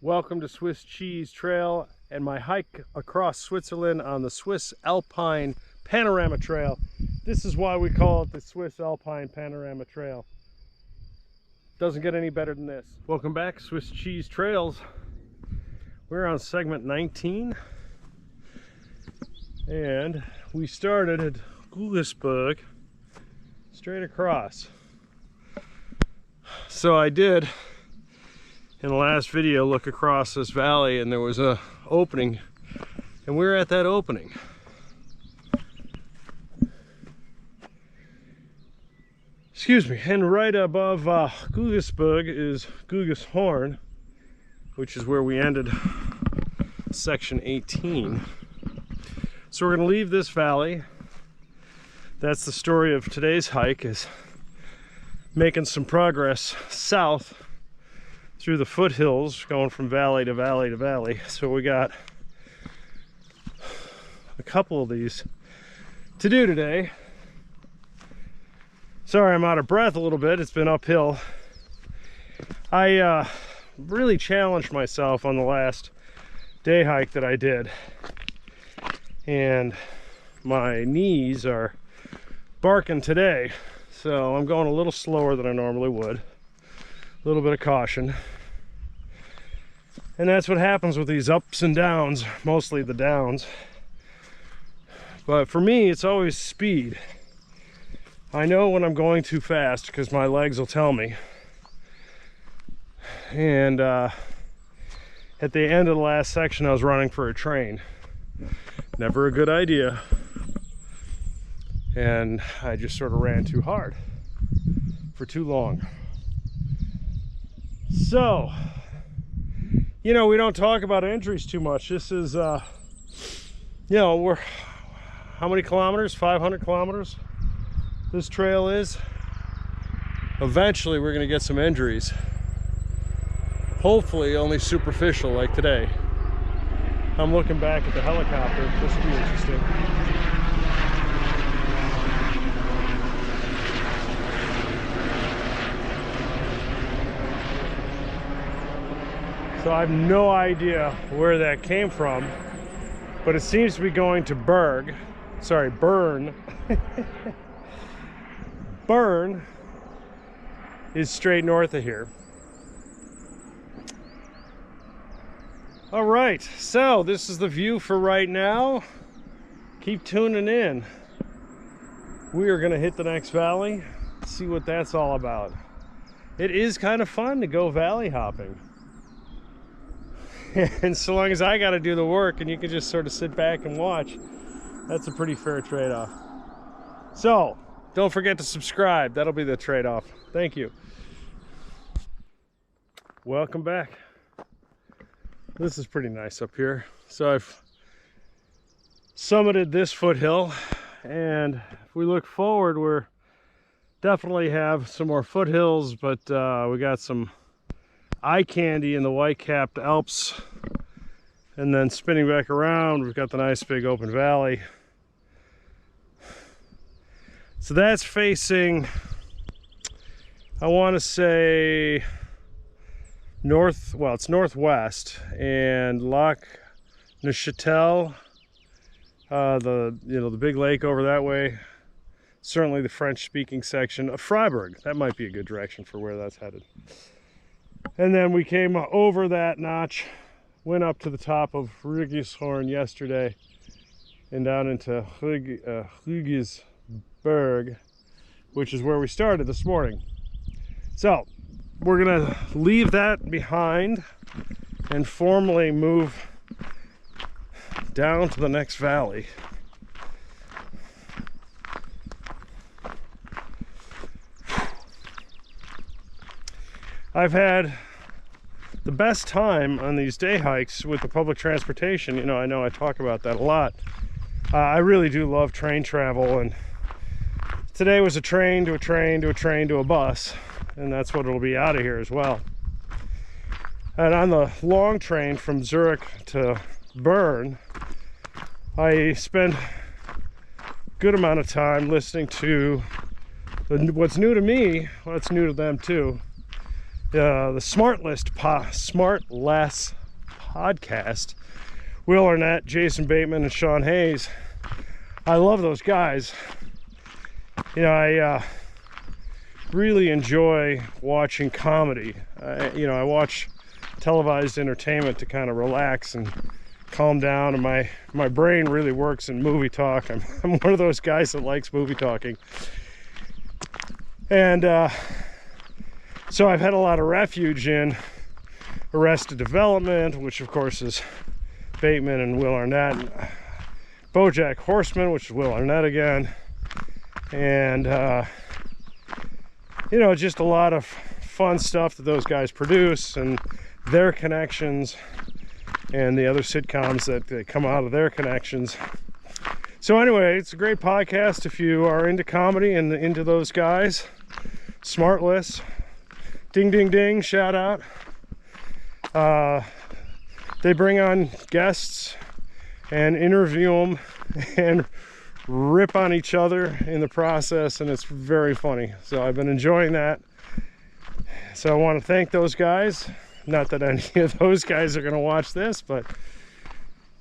Welcome to Swiss Cheese Trail and my hike across Switzerland on the Swiss Alpine Panorama Trail. This is why we call it the Swiss Alpine Panorama Trail. Doesn't get any better than this. Welcome back, Swiss Cheese Trails. We're on segment 19 and we started at Guggisberg straight across. So I did in the last video look across this valley and there was a opening and we're at that opening. Excuse me. And right above Guggisberg is Guggishorn, which is where we ended section 18. So we're going to leave this valley. That's the story of today's hike, is making some progress south through the foothills, going from valley to valley to valley. So we got a couple of these to do today. Sorry, I'm out of breath a little bit. It's been uphill. I really challenged myself on the last day hike that I did, and my knees are barking today, so I'm going a little slower than I normally would. A little bit of caution. And that's what happens with these ups and downs, mostly the downs. But for me, it's always speed. I know when I'm going too fast because my legs will tell me. And at the end of the last section, I was running for a train. Never a good idea. And I just sort of ran too hard for too long. So, you know, we don't talk about injuries too much. This is, you know, we're, how many kilometers? 500 kilometers this trail is. Eventually, we're going to get some injuries. Hopefully, only superficial like today. I'm looking back at the helicopter. This will be interesting. So I have no idea where that came from, but it seems to be going to Bern. Bern is straight north of here. All right, so this is the view for right now. Keep tuning in. We are gonna hit the next valley, see what that's all about. It is kind of fun to go valley hopping. And so long as I got to do the work and you can just sort of sit back and watch, that's a pretty fair trade-off. So don't forget to subscribe. That'll be the trade-off. Thank you. Welcome back. This is pretty nice up here. So I've summited this foothill, and if we look forward, we're definitely have some more foothills, but we got some eye candy in the white-capped Alps, and then spinning back around we've got the nice big open valley. So that's facing, I want to say north, well, it's northwest, and Lac Neuchâtel, the big lake over that way, certainly the French-speaking section of Freiburg. That might be a good direction for where that's headed. And then we came over that notch, went up to the top of Guggishorn yesterday, and down into Guggisberg, which is where we started this morning. So we're gonna leave that behind and formally move down to the next valley. I've had the best time on these day hikes with the public transportation. You know I talk about that a lot. I really do love train travel, and today was a train to a train to a train to a bus, and that's what it'll be out of here as well. And on the long train from Zurich to Bern, I spent a good amount of time listening to what's new to me, well, it's new to them too, the Smart Less podcast. Will Arnett, Jason Bateman, and Sean Hayes. I love those guys. You know, I really enjoy watching comedy. I watch televised entertainment to kind of relax and calm down, and my brain really works in movie talk. I'm one of those guys that likes movie talking. And so I've had a lot of refuge in Arrested Development, which of course is Bateman and Will Arnett, and BoJack Horseman, which is Will Arnett again, and just a lot of fun stuff that those guys produce, and their connections, and the other sitcoms that come out of their connections. So anyway, it's a great podcast if you are into comedy and into those guys. Smart Less, ding ding ding, shout out. They bring on guests and interview them and rip on each other in the process, and it's very funny. So I've been enjoying that. So I want to thank those guys. Not that any of those guys are going to watch this, but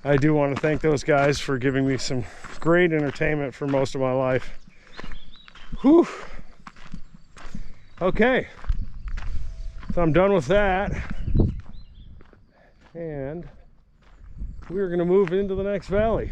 I do want to thank those guys for giving me some great entertainment for most of my life. Whew. Okay, so I'm done with that, and we're going to move into the next valley.